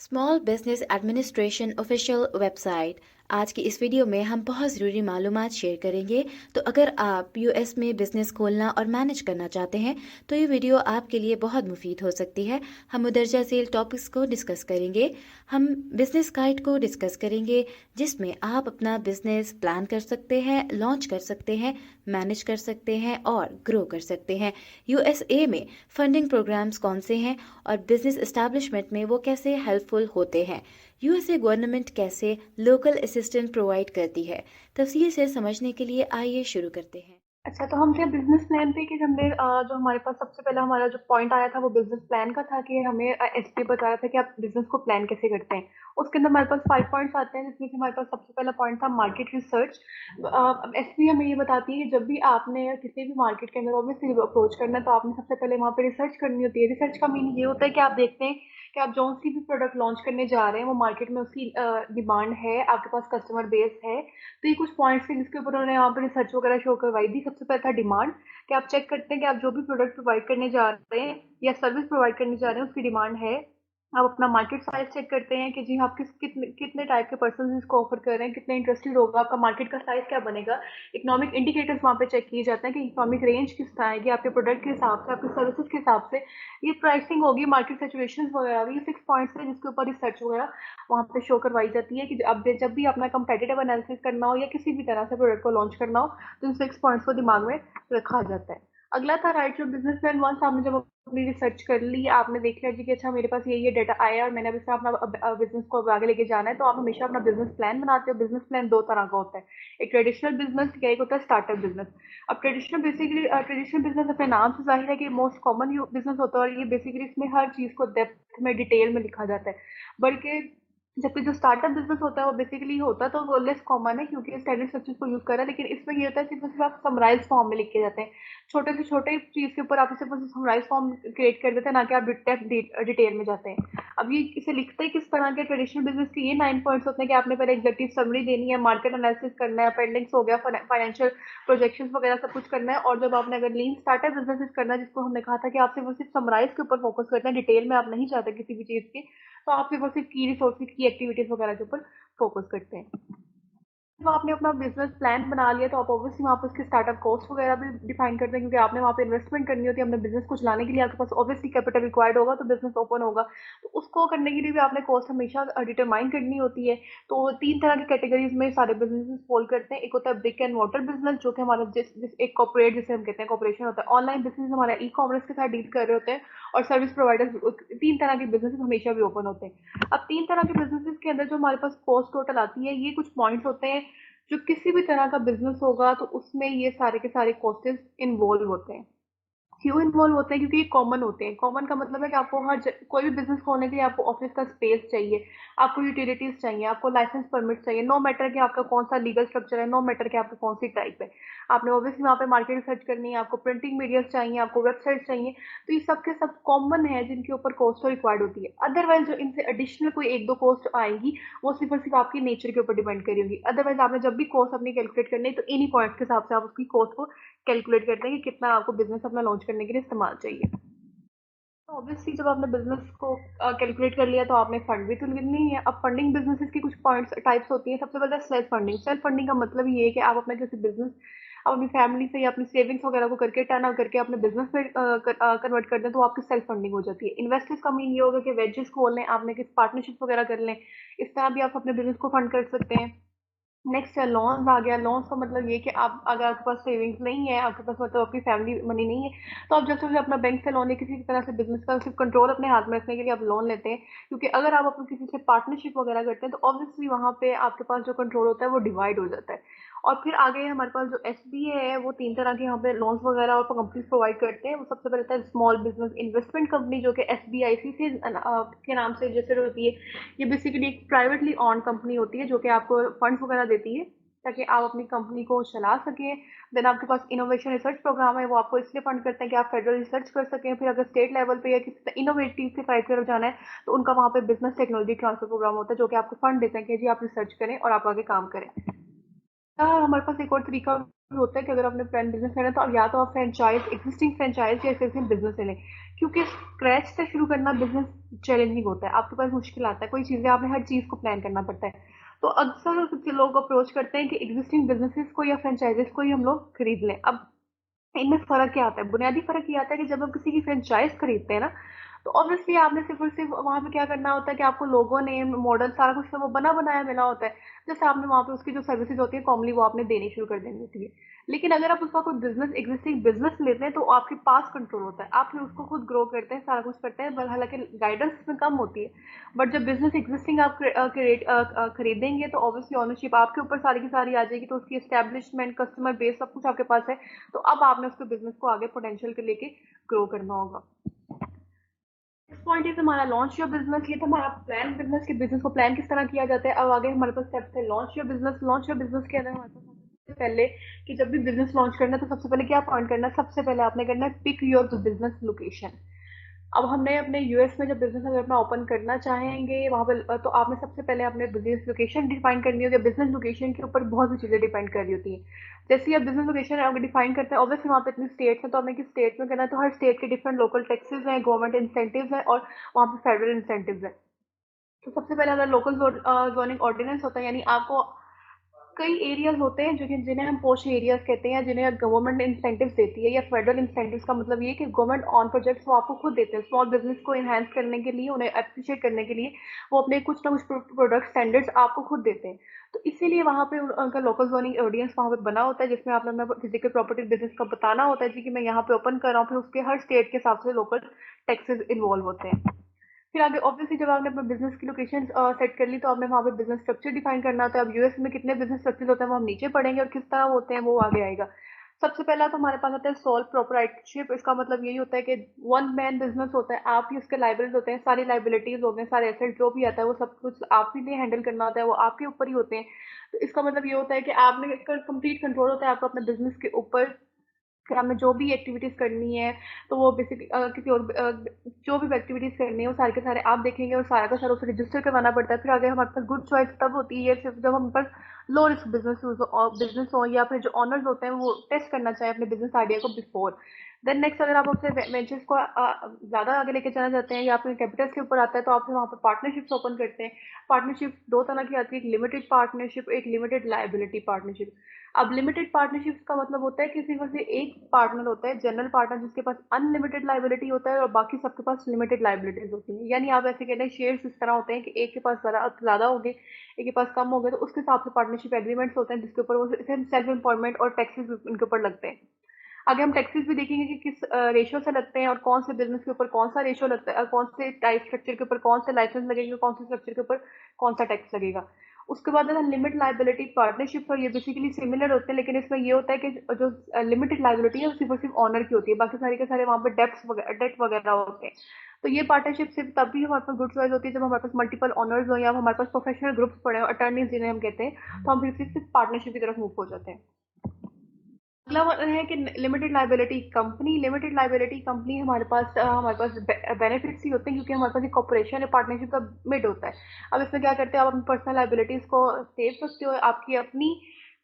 Small business administration official website. आज की इस वीडियो में हम बहुत ज़रूरी मालूमात शेयर करेंगे। तो अगर आप यूएस में बिजनेस खोलना और मैनेज करना चाहते हैं तो ये वीडियो आपके लिए बहुत मुफीद हो सकती है। हम मुदरजा झेल टॉपिक्स को डिस्कस करेंगे। हम बिजनेस गाइड को डिस्कस करेंगे जिसमें आप अपना बिजनेस प्लान कर सकते हैं, लॉन्च कर सकते हैं, मैनेज कर सकते हैं और ग्रो कर सकते हैं। यूएसए में फंडिंग प्रोग्राम्स कौन से हैं और बिजनेस एस्टैब्लिशमेंट में वो कैसे हेल्पफुल होते हैं। यूएसए गवर्नमेंट कैसे लोकल असिस्टेंट प्रोवाइड करती है, तफसील से समझने के लिए आइए शुरू करते हैं। अच्छा, तो हम थे बिजनेस प्लान पे कि हमने जो हमारे पास सबसे पहला हमारा जो पॉइंट आया था वो बिजनेस प्लान का था कि हमें एसपी बताया था कि आप बिजनेस को प्लान कैसे करते हैं। उसके अंदर हमारे पास 5 पॉइंट्स आते हैं जिसमें से हमारे पास सबसे पहला पॉइंट था मार्केट रिसर्च। एसपी हमें ये बताती है कि जब भी आपने किसी भी मार्केट के अंदर ऑब्वियसली अप्रोच करना है तो आपने सबसे पहले वहाँ पे रिसर्च करनी होती है। रिसर्च का मीनिंग ये होता है कि आप देखते हैं कि आप जो सी भी प्रोडक्ट लॉन्च करने जा रहे हैं वो मार्केट में उसकी डिमांड है, आपके पास कस्टमर बेस है। तो ये कुछ पॉइंट्स थे जिसके ऊपर उन्होंने यहाँ पे रिसर्च वगैरह शो करवाई थी। सबसे पहले था डिमांड, कि आप चेक करते हैं कि आप जो भी प्रोडक्ट प्रोवाइड करने जा रहे हैं या सर्विस प्रोवाइड करने जा रहे हैं उसकी डिमांड है। आप अपना मार्केट साइज चेक करते हैं कि जी आप कितने कितने टाइप के पर्सन इसको ऑफर कर रहे हैं, कितने इंटरेस्टेड होगा, आपका मार्केट का साइज क्या बनेगा। इकोनॉमिक इंडिकेटर्स वहाँ पे चेक किए जाते हैं कि इकोनॉमिक रेंज किस तरह आएगी आपके प्रोडक्ट के हिसाब से, आपकी सर्विसेज के हिसाब से। ये प्राइसिंग होगी, मार्केट सेचुरेशन वगैरह भी, ये 6 पॉइंट्स है जिसके ऊपर रिसर्च वगैरह वहाँ पे शो करवाई जाती है कि अब जब भी अपना कंपेटिटिव एनालिसिस करना हो या किसी भी तरह से प्रोडक्ट को लॉन्च करना हो तो इन 6 पॉइंट्स को दिमाग में रखा जाता है। अगला था write your business plan once. आपने जब अपनी रिसर्च कर ली, आपने देख लिया जी कि अच्छा मेरे पास ये डाटा आया और मैंने अब इससे अपना बिजनेस को आगे लेके जाना है, तो आप हमेशा अपना बिजनेस प्लान बनाते हो। बिजनेस प्लान दो तरह का होता है, एक ट्रेडिशनल बिजनेस या एक होता है स्टार्टअप बिजनेस। अब ट्रेडिशनल बिजनेस अपने नाम से जाहिर है कि मोस्ट कॉमन बिजनेस होता है और ये बेसिकली इसमें हर चीज को डेप्थ में डिटेल में लिखा जाता है। बल्कि जबकि जो स्टार्टअप बिजनेस होता है वो बेसिकली होता है तो वो लेस कॉमन है क्योंकि स्टैंडर्ड स्ट्रक्चर को यूज कर रहा है, लेकिन इसमें ये होता है सिर्फ और सिर्फ आप समराइज फॉर्म में लिख के जाते हैं। छोटे से छोटे चीज के ऊपर आप सिर्फ और सिर्फ समराइज फॉर्म क्रिएट कर देते हैं, ना कि आप डिटेल में जाते हैं। अब ये इसे लिखते हैं किस तरह के ट्रेडिशनल बिजनेस के ये 9 पॉइंट्स होते हैं कि आपने पहले एग्जेक्टिव समरी देनी है, मार्केट एनालिसिस करना है, अपेंडिक्स हो गया, फाइनेंशियल प्रोजेक्शंस वगैरह सब कुछ करना है। और जब आपने अगर लीन स्टार्टअप बिजनेस करना है जिसको हमने कहा था कि आप सिर्फ और सिर्फ समराइज के ऊपर फोकस करते हैं, डिटेल में आप नहीं चाहते किसी भी चीज के, तो आप सिर्फ और सिर्फ की रिसोर्सेज की एक्टिविटीज वगैरह के ऊपर फोकस करते हैं। जब आपने अपना बिजनेस प्लान बना लिया तो आप ऑब्वियसली वहाँ पर उसके स्टार्टअप कॉस्ट वगैरह भी डिफाइन करते हैं क्योंकि आपने वहाँ पे इन्वेस्टमेंट करनी होती है। अपने बिजनेस को चलाने के लिए आपके पास ऑब्वियसली कैपिटल रिक्वायर्ड होगा तो बिजनेस ओपन होगा, तो उसको करने के लिए भी आपने कॉस्ट हमेशा डिटरमाइन करनी होती है। तो तीन तरह की कैटेगरीज में सारे बिजनेस फॉल करते हैं। एक होता है ब्रिक एंड वाटर बिजनेस जो कि हमारा एक कॉर्पोरेट जिसे हम कहते हैं कॉर्पोरेशन होता है। ऑनलाइन बिजनेस हमारा ई कॉमर्स के साथ डील कर रहे होते हैं। और सर्विस प्रोवाइडर्स, तीन तरह के बिजनेस हमेशा भी ओपन होते हैं। अब तीन तरह के बिजनेसेस के अंदर जो हमारे पास कॉस्ट टोटल आती है, ये कुछ पॉइंट्स होते हैं जो किसी भी तरह का बिजनेस होगा तो उसमें ये सारे के सारे कॉस्टेस इन्वॉल्व होते हैं। क्यों इन्वॉल्व होते हैं? क्योंकि ये कॉमन होते हैं। कॉमन का मतलब है कि आपको कोई भी बिजनेस खोलने के लिए आपको ऑफिस का स्पेस चाहिए, आपको यूटिलिटीज चाहिए, आपको लाइसेंस परमिट चाहिए। नो मैटर कि आपका कौन सा लीगल स्ट्रक्चर है, नो मैटर कि आपका कौन सी टाइप है। आपने ऑब्वियसली वहाँ पे मार्केट रिसर्च करनी है, आपको प्रिंटिंग मीडिया चाहिए, आपको वेबसाइट चाहिए। तो ये सब के सब कॉमन है जिनके ऊपर कॉस्ट रिक्वायर्ड होती है। अदरवाइज जो इनसे एडिशनल कोई एक दो कॉस्ट आएंगी वो सिर्फ और सिर्फ आपकी नेचर के ऊपर डिपेंड करी होगी। अदरवाइज आपने जब भी कॉस्ट अपनी कैलकुलेट करनी है तो इन्हीं पॉइंट्स के हिसाब से आप उसकी कॉस्ट को कैलकुलेट करते हैं कि कितना आपको बिजनेस अपना लॉन्च करने के लिए इस्तेमाल चाहिए। तो ऑब्वियसली जब आपने बिजनेस को कैलकुलेट कर लिया तो आपने फंड भी तो लेनी है। अब फंडिंग बिजनेसेस की कुछ पॉइंट्स टाइप्स होती हैं। सबसे पहले सेल्फ फंडिंग। सेल्फ फंडिंग का मतलब ये है कि आप अपना किसी बिजनेस आप अपनी फैमिली से या अपनी सेविंग्स वगैरह को करके टर्न आउट करके अपने बिजनेस में कन्वर्ट कर दें तो आपकी सेल्फ फंडिंग हो जाती है। इन्वेस्टर्स का मीन ये होगा कि वेंचर्स खोल लें, आपने किसी पार्टनरशिप वगैरह कर लें, इस तरह भी आप अपने बिजनेस को फंड कर सकते हैं। नेक्स्ट है लोन्स आ गया। लोन्स का मतलब ये कि आप अगर आपके पास सेविंग्स नहीं है, आपके पास मतलब आपकी फैमिली मनी नहीं है, तो आप जैसे अपना बैंक से लोन या किसी भी तरह से बिजनेस का सिर्फ कंट्रोल अपने हाथ में रखने के लिए आप लोन लेते हैं। क्योंकि अगर आप अपने किसी से पार्टनरशिप वगैरह करते हैं तो ऑब्वियसली वहाँ पे आपके पास जो कंट्रोल होता है वो डिवाइड हो जाता है। और फिर आगे हमारे पास जो एस बी है वो तीन तरह के यहाँ पे लोन्स वगैरह और कंपनीज प्रोवाइड करते हैं। वो सबसे पहले होता है स्मॉल बिजनेस इन्वेस्टमेंट कंपनी जो कि एस बी आई सी से के नाम से रजिस्टर्ड होती है। ये बेसिकली एक प्राइवेटली ऑन कंपनी होती है जो कि आपको फंड्स वगैरह देती है ताकि आप अपनी कंपनी को चला सकें। देन आपके पास इनोवेशन रिसर्च प्रोग्राम है, वो आपको इसलिए फंड करते हैं कि आप फेडरल रिसर्च कर सकें। फिर अगर स्टेट लेवल पे या किसी इनोवेटिव के साइड की तरफ जाना है तो उनका वहाँ पे बिजनेस टेक्नोलॉजी ट्रांसफर प्रोग्राम होता है जो कि आपको फंड देते हैं कि जी आप रिसर्च करें और आप आगे काम करें। हमारे पास एक और तरीका होता है कि अगर आपने प्लान बिजनेस करना है तो अब या तो आप फ्रेंचाइज एग्जिस्टिंग फ्रेंचाइज या एग्जिस्टिंग बिजनेस ले लें, क्योंकि स्क्रैच से शुरू करना बिजनेस चैलेंजिंग होता है, आपके पास मुश्किल आता है, कोई चीजें आपने हर चीज को प्लान करना पड़ता है। तो अक्सर कुछ लोग अप्रोच करते हैं कि एग्जिस्टिंग बिजनेसेस को या फ्रेंचाइजेस को ही हम लोग खरीद लें। अब इनमें फ़र्क क्या आता है? बुनियादी फ़र्क ये आता है कि जब आप किसी की फ्रेंचाइज़ खरीदते हैं ना, तो ऑब्वियसली आपने सिर्फ़ और सिर्फ़ वहाँ पे क्या करना होता है कि आपको लोगो, नेम, मॉडल सारा कुछ तो वो बना-बनाया मिला होता है। जैसे आपने वहाँ पे उसकी जो सर्विसेज़ होती है कॉमनली वो आपने देनी शुरू कर देनी होती है। लेकिन अगर आप उसका कोई बिज़नेस एक्जिस्टिंग बिज़नेस लेते हैं तो आपके पास कंट्रोल होता है। आप फिर उसको खुद ग्रो करते हैं, सारा कुछ करते हैं, बट हालाँकि गाइडेंस इसमें कम होती है। बट जब बिज़नेस एक्जिस्टिंग आप खरीदेंगे तो ऑब्वियसली ओनरशिप आपके ऊपर सारी की सारी आ जाएगी, तो उसकी एस्टेब्लिशमेंट, कस्टमर बेस सब कुछ आपके पास है। तो अब आपने उसके बिजनेस को आगे पोटेंशियल के लेके ग्रो करना होगा। नेक्स्ट पॉइंट इज हमारा लॉन्च योर बिजनेस। ये था हमारा प्लान बिजनेस के बिजनेस को प्लान किस तरह किया जाता है। अब आगे हमारे पास स्टेप्स है launch your business. Launch your business के अंदर हमारे पास सबसे पहले कि जब भी बिजनेस लॉन्च करना है तो सबसे पहले क्या पॉइंट करना है, सबसे पहले आपने करना है पिक योर बिजनेस लोकेशन। अब हमने अपने यूएस में जब बिजनेस अगर अपना ओपन करना चाहेंगे वहाँ पे तो आपने सबसे पहले अपने बिजनेस लोकेशन डिफाइन करनी होगी। बिजनेस लोकेशन के ऊपर बहुत सी चीज़ें डिपेंड कर रही होती हैं। जैसे ही आप बिजनेस लोकेशन अगर डिफाइन करते हैं, ऑब्वियसली वहाँ पे इतनी स्टेट्स हैं, तो आपने किस स्टेट में करना है, तो हर स्टेट के डिफरेंट लोकल टैक्सेस हैं, गवर्नमेंट इंसेंटिव्स हैं और वहाँ पे फेडरल इंसेंटिव्स हैं। तो सबसे पहले अगर लोकल जोनिंग ऑर्डिनेंस होता है, यानी आपको कई एरियाज होते हैं जो कि जिन्हें हम पोश एरियाज कहते हैं, या जिन्हें गवर्नमेंट इंसेंटिव्स देती है, या फेडरल इंसेंटिव्स का मतलब ये है कि गवर्नमेंट ऑन प्रोजेक्ट्स वो आपको खुद देते हैं स्मॉल बिजनेस को इनहेंस करने के लिए, उन्हें अप्रिशिएट करने के लिए वो अपने कुछ ना कुछ प्रोडक्ट स्टैंडर्ड्स आपको खुद देते हैं। तो इसीलिए वहाँ पे उनका लोकल जोनिंग ऑडियंस वहाँ पे बना होता है, जिसमें आपने अपना फिजिकल प्रॉपर्टी बिजनेस का बताना होता है जी कि मैं यहाँ पे ओपन कर रहा हूँ, फिर उसके हर स्टेट के हिसाब से लोकल टैक्सेस इन्वॉल्व होते हैं। फिर आगे ऑब्वियसली जब आपने अपने बिजनेस की लोकेशन सेट कर ली तो आपने वहाँ पे बिजनेस स्ट्रक्चर डिफाइन करना होता है। अब यूएस में कितने बिजनेस स्ट्रक्चर होते हैं वो हम नीचे पढ़ेंगे, और किस तरह होते हैं वो आगे आएगा। सबसे पहला तो हमारे पास आता है सोल प्रोपराइटरशिप। इसका मतलब यही होता है कि वन मैन बिजनेस होता है, आप ही उसके लाइबिलिटीज होते हैं, सारी लाइबिलिटीज होते हैं, सारे एसेट जो भी आता है वो सब कुछ आप ही ने हैंडल करना होता है, वो आपके ऊपर ही होते हैं। तो इसका मतलब ये होता है कि आपने कंप्लीट कंट्रोल होता है आपको अपने बिजनेस के ऊपर कि हमें जो भी एक्टिविटीज़ करनी है, तो वो बेसिकली किसी और जो भी एक्टिविटीज़ करनी है वो सारे के सारे आप देखेंगे, और सारा का सारा उसे रजिस्टर करवाना पड़ता है। फिर आगे हमारे पास गुड चॉइस तब होती है सिर्फ जब हमारे पास लो रिस्क बिजनेस हो, या फिर जो ऑनर्स होते हैं वो टेस्ट करना चाहे अपने बिजनेस आइडिया को बिफोर। देन नेक्स्ट अगर आप अपने वेंचर्स को ज़्यादा आगे लेके जाना चाहते हैं या फिर कैपिटल के ऊपर आता है, तो आप फिर वहाँ पर पार्टनरशिप्स ओपन करते हैं। पार्टनरशिप दो तरह की आती है, एक लिमिटेड पार्टनरशिप, एक लिमिटेड लाइबिलिटी पार्टनरशिप। अब लिमिटेड पार्टनरशिप्स का मतलब होता है कि सिर्फ और सिर्फ एक पार्टनर होता है, जनरल पार्टनर, जिसके पास अनलिमिटेड लाइबिलिटी होता है और बाकी सबके पास लिमिटेड लाइबिलिटीज होती है। यानी आप ऐसे कहते हैं शेयर्स इस तरह होते हैं कि एक के पास ज़्यादा हो गए, एक के पास कम हो गए, तो उसके हिसाब से पार्टनरशिप एग्रीमेंट्स होते हैं जिसके ऊपर वो सेल्फ एम्प्लॉयमेंट और टैक्सेस उनके ऊपर लगते हैं। आगे हम टैक्सेस भी देखेंगे कि किस रेशियो से लगते हैं और कौन से बिजनेस के ऊपर कौन सा रेशियो लगता है, और कौन से टाइप स्ट्रक्चर के ऊपर कौन से लाइसेंस लगेंगे, कौन से स्ट्रक्चर के ऊपर कौन सा टैक्स लगेगा। उसके बाद है लिमिट लाइबिलिटी पार्टनरशिप, और ये बेसिकली सिमिलर होते हैं, लेकिन इसमें ये होता है कि जो लिमिटेड लाइबिलिटी है वो सिर्फ और सिर्फ ऑनर की होती है, बाकी सारे के सारे वहाँ पे डेट वगैरह होते हैं। तो ये पार्टनरशिप सिर्फ तब भी हमारे पास गुड चॉइस होती है जब हमारे पास मल्टीपल ऑनर्स हो, या हमारे पास प्रोफेशनल ग्रुप्स पड़े हो, अटर्नीज जिन्हें हम कहते हैं, तो हम फिर सिर्फ पार्टनरशिप की तरफ मूव हो जाते हैं। अगला वन है कि लिमिटेड लाइबिलिटी कंपनी हमारे पास बेनिफिट्स ही होते हैं, क्योंकि हमारे पास एक कॉर्पोरेशन है, पार्टनरशिप का मिड होता है। अब इसमें क्या करते हैं, आप अपनी पर्सनल लाइबिलिटीज को सेव सकते हो, आपकी अपनी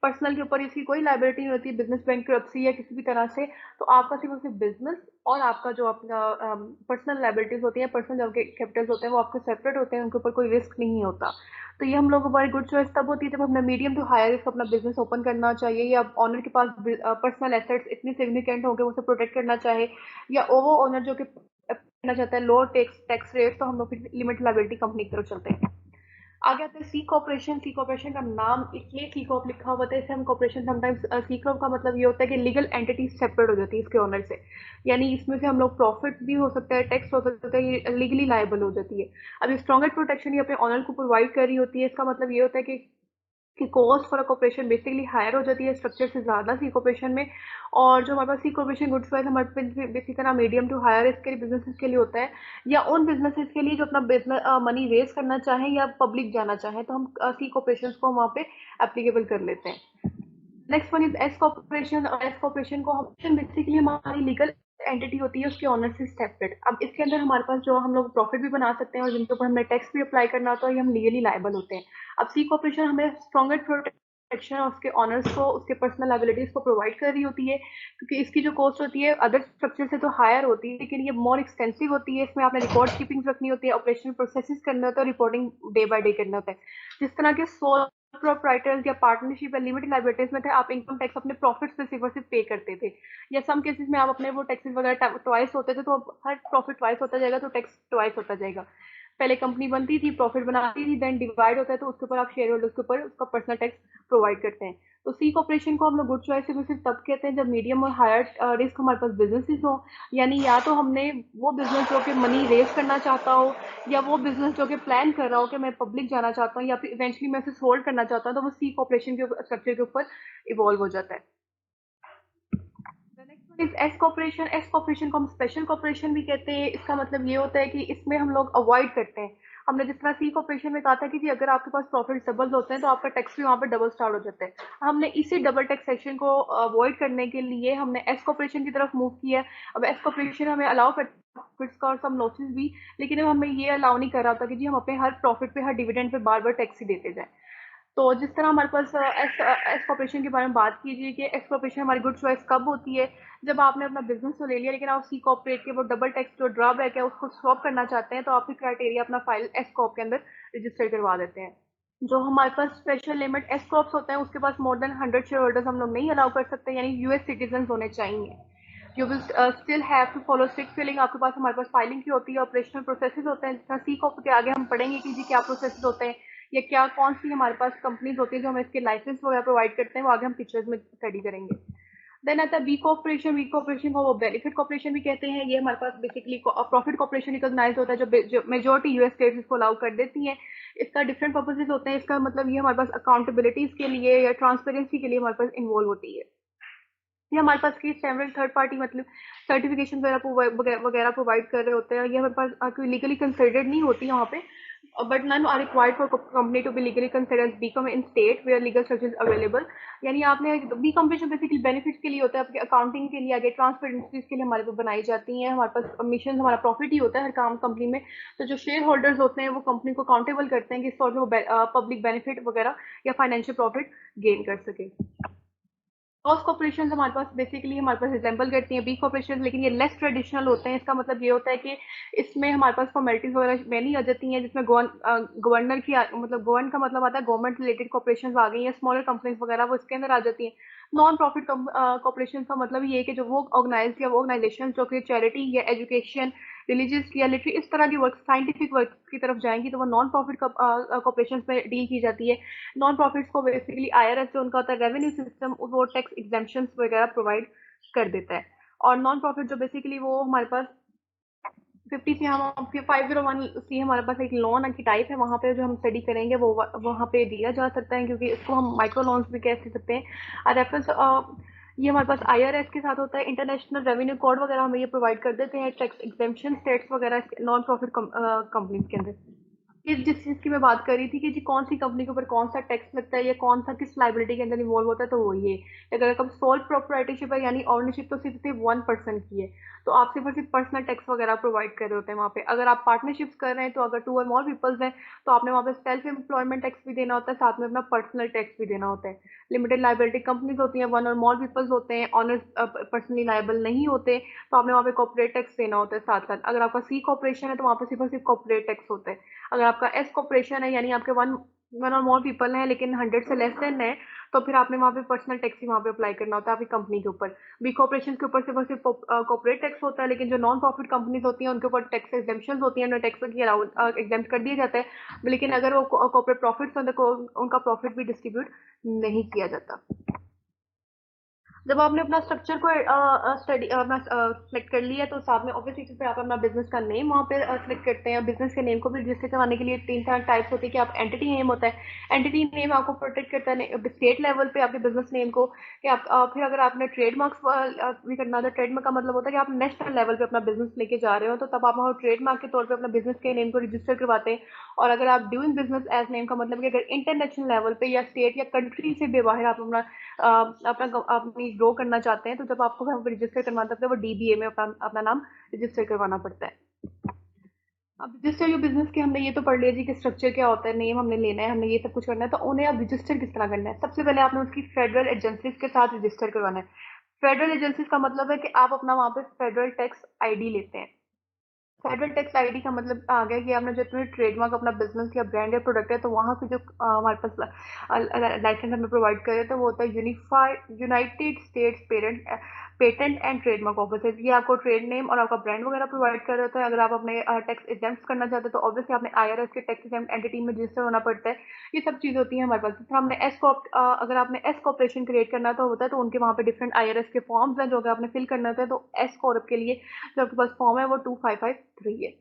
पर्सनल के ऊपर इसकी कोई लाइबिलिटी नहीं होती बिजनेस बैंक्रप्सी या किसी भी तरह से। तो आपका सिर्फ और सिर्फ बिजनेस और आपका जो अपना पर्सनल लाइबिलिटीज होती है, पर्सनल जो कैपिटल्स होते हैं वो आपके सेपरेट होते हैं, उनके ऊपर कोई रिस्क नहीं होता। तो ये हम लोग हमारी गुड चॉइस तब होती है जब हमने मीडियम टू हायर रिस्क अपना बिजनेस ओपन करना चाहिए, या ऑनर के पास पर्सनल एसेट्स इतनी सिग्निफिकेंट हो गए उसे प्रोटेक्ट करना चाहे, या ओवर ओनर जो कि करना चाहता है लोअर टैक्स टैक्स रेट, तो हम लोग फिर लिमिट लाइबिलिटी कंपनी की तरफ चलते हैं। आगे आता है सी कॉर्पोरेशन। सी कॉर्पोरेशन का नाम इसलिए सी कॉप लिखा हुआ था, इसे हम कॉर्पोरेशन समटाइम्स, सी कॉप का मतलब ये होता है कि लीगल एंटिटी सेपरेट हो जाती है इसके ओनर से, यानी इसमें से हम लोग प्रॉफिट भी हो सकता है, टैक्स हो सकता है, ये लीगली लायबल हो जाती है। अब स्ट्रॉन्गर प्रोटेक्शन ये अपने ऑनर को प्रोवाइड कर रही होती है। इसका मतलब ये होता है कि cost for a corporation basically higher हो जाती है स्ट्रक्चर से ज़्यादा सी कॉर्पोरेशन में। और जो हमारे पास सी कॉर्पोरेशन गुड्स वाइज हमारे पास बेसिकली मीडियम टू हायर इसके लिए बिजनेसेस के लिए होता है, या उन बिजनेसेस के लिए जो अपना बिजनेस मनी रेज करना चाहें या पब्लिक जाना चाहें, तो हम सी कॉर्पोरेशन को वहाँ पे एप्लीकेबल कर लेते हैं। Next one is S corporation. और एस कॉर्पोरेशन को हम बेसिकली हमारी लीगल एंटिटी होती है उसके ऑनर से सेपरेट। अब इसके अंदर हमारे पास जो हम लोग प्रॉफिट भी बना सकते हैं और जिनके ऊपर हमें टैक्स भी अप्लाई करना होता है, ये हम लीगली लायबल होते हैं। अब सी कॉर्पोरेशन हमें स्ट्रॉन्गर प्रोटेक्शन उसके ऑनर्स को, उसके पर्सनल लाइबिलिटीज को प्रोवाइड कर रही होती है, क्योंकि इसकी जो कॉस्ट होती है अदर स्ट्रक्चर से तो हायर होती है, लेकिन ये मोर एक्सपेंसिव होती है। इसमें आपने रिकॉर्ड कीपिंग रखनी होती है, ऑपरेशनल प्रोसेसेस करने होते हैं, रिपोर्टिंग डे बाय डे करना होता है। जिस तरह के सोल प्रोप्राइटर्स या पार्टनरशिप या लिमिटेड लाइबिलिटीज में थे, आप इनकम टैक्स अपने प्रॉफिट पे सिर्फ और सिर्फ पे करते थे, या सम केसेस में आप अपने वो टैक्सेस वगैरह ट्वाइस होते थे, तो हर प्रॉफिट ट्वाइस होता जाएगा तो टैक्स ट्वाइस होता जाएगा। पहले कंपनी बनती थी, प्रॉफिट बनाती थी, देन डिवाइड होता है, तो उसके ऊपर आप शेयर होल्डर्स के ऊपर उसका पर्सनल टैक्स प्रोवाइड करते हैं। तो सी कॉर्पोरेशन को हम लोग गुड चॉइस से सिर्फ तब कहते हैं जब मीडियम और हायर रिस्क हमारे पास बिजनेसेस हो, यानी या तो हमने वो बिजनेस जो कि मनी रेज करना चाहता हो, या वो बिजनेस जो कि प्लान कर रहा हो कि मैं पब्लिक जाना चाहता हूँ, या फिर इवेंचुअली मैं इसे होल्ड करना चाहता हूँ, तो वो सी कॉर्पोरेशन के स्ट्रक्चर के ऊपर इवॉल्व हो जाता है। Next one is S corporation. S corporation को हम स्पेशल कॉर्पोरेशन भी कहते हैं। इसका मतलब ये होता है कि इसमें हम लोग अवॉइड करते हैं, हमने जिस तरह सी कॉर्पोरेशन में कहा था कि जी अगर आपके पास प्रॉफिट डबल होते हैं तो आपका टैक्स भी वहाँ पे डबल स्टार्ट हो जाता है। हमने इसी डबल टैक्सेशन को अवॉइड करने के लिए हमने एस कॉर्पोरेशन की तरफ मूव किया है। अब एस कॉर्पोरेशन हमें अलाउ करता है प्रॉफिट्स का और सम लॉसेस भी, लेकिन अब हमें ये अलाउ नहीं कर रहा था कि जी हम अपने हर प्रॉफिट पे, हर डिविडेंड पे बार बार टैक्स ही देते जाएं। तो जिस तरह हमारे पास एस कॉर्पोरेशन के बारे में बात कीजिए कि एस कॉर्पोरेशन हमारी गुड चॉइस कब होती है, जब आपने अपना बिजनेस तो ले लिया, लेकिन आप सी कॉर्पोरेट के वो डबल टैक्स जो ड्रॉबैक है उसको स्टॉप करना चाहते हैं, तो आप क्राइटेरिया अपना फाइल एस कॉर्प के अंदर रजिस्टर करवा देते हैं। जो हमारे पास स्पेशल लिमिट एस कॉर्प्स होते हैं उसके पास मोर देन 100 शेयर होल्डर्स हम लोग नहीं अलाउ कर सकते, यानी यूएस सिटीजन होने चाहिए। You will still have to follow strict filing. आपके पास, हमारे पास फाइलिंग की होती है, ऑपरेशनल प्रोसेसेस होते हैं, जितना सी कॉप के आगे हम पढ़ेंगे कि जी क्या प्रोसेसेस होते हैं, या क्या कौन सी हमारे पास कंपनीज होती है जो हमें इसके लाइसेंस वगैरह प्रोवाइड करते हैं, वो आगे हम पिक्चर्स में स्टडी करेंगे। देन आता है बी कॉर्पोरेशन। बी कॉर्पोरेशन को वो बेनिफिट कॉर्पोरेशन भी कहते हैं। ये हमारे पास बेसिकली प्रॉफिट कॉर्पोरेशन रिकॉग्नाइज होता है, जो मेजोरिटी यूएस स्टेट्स इसको अलाउ कर देती हैं। इसका डिफरेंट पर्पसेस होते हैं। इसका मतलब ये हमारे पास अकाउंटेबिलिटीज के लिए या ट्रांसपेरेंसी के लिए हमारे पास इन्वॉल्व होती है। ये हमारे पास की सेवरल थर्ड पार्टी मतलब सर्टिफिकेशन वगैरह प्रोवाइड कर रहे होते हैं। ये हमारे पास कोई लीगली कंसिडर्ड नहीं होती है वहाँ पे, but none are required for company to be legally considered become in state where legal service available. यानी आपने बी कॉम्पिटिशन बेसिकली बेनिफिट्स के लिए होता है, आपके अकाउंटिंग के लिए, आगे ट्रांसपेरेंसी के लिए हमारे पास बनाई जाती हैं। हमारे पास मिशन, हमारा प्रॉफिट ही होता है हर काम कंपनी में। तो जो शेयर होल्डर्स होते हैं वो कंपनी को अकाउंटेबल करते हैं कि इस तौर पर वो पब्लिक बेनिफिट वगैरह या फाइनेंशियल प्रॉफिट गेन कर सके। कॉस्ट कॉर्पोरेशन हमारे पास बेसिकली हमारे पास रिजेंबल करती हैं बी कॉर्पोरेशन, लेकिन ये लेस ट्रेडिशनल होते हैं। इसका मतलब ये होता है कि इसमें हमारे पास फॉर्मेलिटीज वगैरह मेनली आ जाती हैं, जिसमें गवर्नर की मतलब गवर्न का मतलब आता है गवर्नमेंट रिलेटेड कॉर्पोरेशन आ गई हैं, स्मॉलर कंपनीज वगैरह वो इसके अंदर आ जाती हैं। नॉन प्रॉफिट कॉर्पोरेशन का मतलब ये है कि जो वो ऑर्गेनाइज या वो ऑर्गेनाइजेशन जो कि चैरिटी या एजुकेशन, रिलीजियस या लिटरी इस तरह की वर्क, साइंटिफिक वर्क की तरफ जाएंगी, तो वो नॉन प्रॉफिट कॉर्पोरेशन में डील की जाती है। नॉन प्रॉफिट्स को बेसिकली आईआरएस जो उनका होता है रेवेन्यू सिस्टम, वो टैक्स एग्जेम्पशंस वगैरह प्रोवाइड कर देता है। और नॉन प्रॉफिट जो बेसिकली वो हमारे पास 50 सी, हम 501 सी हमारे पास एक लोन की टाइप है, वहाँ पे जो हम स्टडी करेंगे वो वहाँ पे दिया जा सकता है, क्योंकि इसको हम माइक्रो लोन्स भी कह सकते हैं। रेफरेंस ये हमारे पास आईआरएस के साथ होता है। इंटरनेशनल रेवेन्यू कोड वगैरह हमें ये प्रोवाइड कर देते हैं, टैक्स एग्जेम्पशन स्टेट्स वगैरह नॉन प्रॉफिट कंपनीज के अंदर। जिस चीज की मैं बात कर रही थी कि जी कौन सी कंपनी के ऊपर कौन सा टैक्स लगता है या कौन सा किस लाइबिलिटी के अंदर इन्वॉल्व होता है, तो वो ये, अगर कब सोल प्रोप्राइटरशिप है यानी ओनरशिप तो सिर्फ सिर्फ 1% की है, तो आप सिर्फ और सिर्फ पर्सनल टैक्स वगैरह प्रोवाइड कर रहे होते हैं वहाँ पे। अगर आप पार्टनरशिप्स कर रहे हैं, तो अगर 2 और मोर पीपल्स हैं, तो आपने वहाँ पे सेल्फ एम्प्लॉयमेंट टैक्स भी देना होता है, साथ में अपना पर्सनल टैक्स भी देना होता है। लिमिटेड लाइबिलिटी कंपनीज होती हैं, 1 और मोर पीपल्स होते हैं, ऑनर्स पर्सनली लाइबल नहीं होते, तो आपने वहाँ पे कॉर्पोरेट टैक्स देना होता है साथ साथ। अगर आपका सी कॉर्पोरेशन है तो वहाँ पे सिर्फ और सिर्फ कॉर्पोरेट टैक्स होता है। अगर आपका एस कॉर्पोरेशन है यानी आपके वन और मोर पीपल हैं लेकिन 100 से लेस देन है, तो फिर आपने वहाँ पे पर्सनल टैक्स ही वहाँ पे अप्लाई करना होता है आपकी कंपनी के ऊपर। बी कॉर्पोरेशन के ऊपर सिर्फ और सिर्फ कॉर्पोरेट टैक्स होता है, लेकिन जो नॉन प्रॉफिट कंपनीज होती हैं उनके ऊपर टैक्स एग्जेम्पशन होती हैं, उन्हें टैक्स की एग्जेम्प्ट कर दिया जाता है, लेकिन अगर वो कॉर्पोरेट प्रॉफिट्स होते हैं उनका प्रॉफिट भी डिस्ट्रीब्यूट नहीं किया जाता। जब आपने अपना स्ट्रक्चर को स्टडी अपना सेलेक्ट कर लिया, तो साथ में ऑब्वियसली फिर आप अपना बिजनेस का नेम वहाँ पे सेलेक्ट करते हैं। बिजनेस के नेम को भी रजिस्टर करवाने के लिए 3 टाइप्स होती है कि आप एंटिटी नेम होता है, एंटिटी नेम आपको प्रोटेक्ट करता है स्टेट लेवल पे आपके बिजनेस नेम को, कि आप फिर अगर आपने ट्रेडमार्क्स भी करना होता है, ट्रेडमार्क का मतलब होता है कि आप नेशनल लेवल पे अपना बिजनेस लेके जा रहे हो, तो तब आप वहाँ ट्रेडमार्क के तौर पर अपना बिजनेस के नेम को रजिस्टर करवाते हैं। और अगर आप डूइंग बिजनेस एज नेम का मतलब कि अगर इंटरनेशनल लेवल पे या स्टेट या कंट्री से भी बाहर आप अपना अपनी ग्रो करना चाहते हैं, तो जब आपको वहाँ पर रजिस्टर करवाना पड़ता है वो डीबीए में अपना अपना नाम रजिस्टर करवाना पड़ता है। अब रजिस्टर योर बिजनेस के हमने ये तो पढ़ लिया जी कि स्ट्रक्चर क्या होता है, नेम हमने लेना है, हमने ये सब कुछ करना है, तो उन्हें अब रजिस्टर किस तरह करना है? सबसे पहले आपने उसकी फेडरल एजेंसीज के साथ रजिस्टर करवाना है। फेडरल एजेंसीज का मतलब है कि आप अपना वहाँ पे फेडरल टैक्स आईडी लेते हैं। फेडरल टैक्स आईडी का मतलब आ गया कि आपने जो अपने ट्रेडमार्क अपना बिजनेस या ब्रांड या प्रोडक्ट है, तो वहाँ पे जो हमारे पास लाइसेंस हमें प्रोवाइड करे, तो वो होता है unified United states patent and trademark office. ये आपको ट्रेड नेम और आपका ब्रांड वगैरह प्रोवाइड कर रहा है। अगर आप अपने टैक्स एग्जाम्प्ट करना चाहते हैं तो ऑब्वियसली आपने आईआरएस के टैक्स एग्जाम्प्ट एंटिटी में रजिस्टर होना पड़ता है। ये सब चीज़ होती है हमारे पास। फिर हमने अगर आपने एस कॉर्पोरेशन क्रिएट करना तो होता है, तो उनके वहाँ पे डिफरेंट आईआरएस के फॉर्म्स हैं जो कि आपने फिल करना होता है। तो एस कॉर्प के लिए जो आपके पास फॉर्म है वो 2553 है।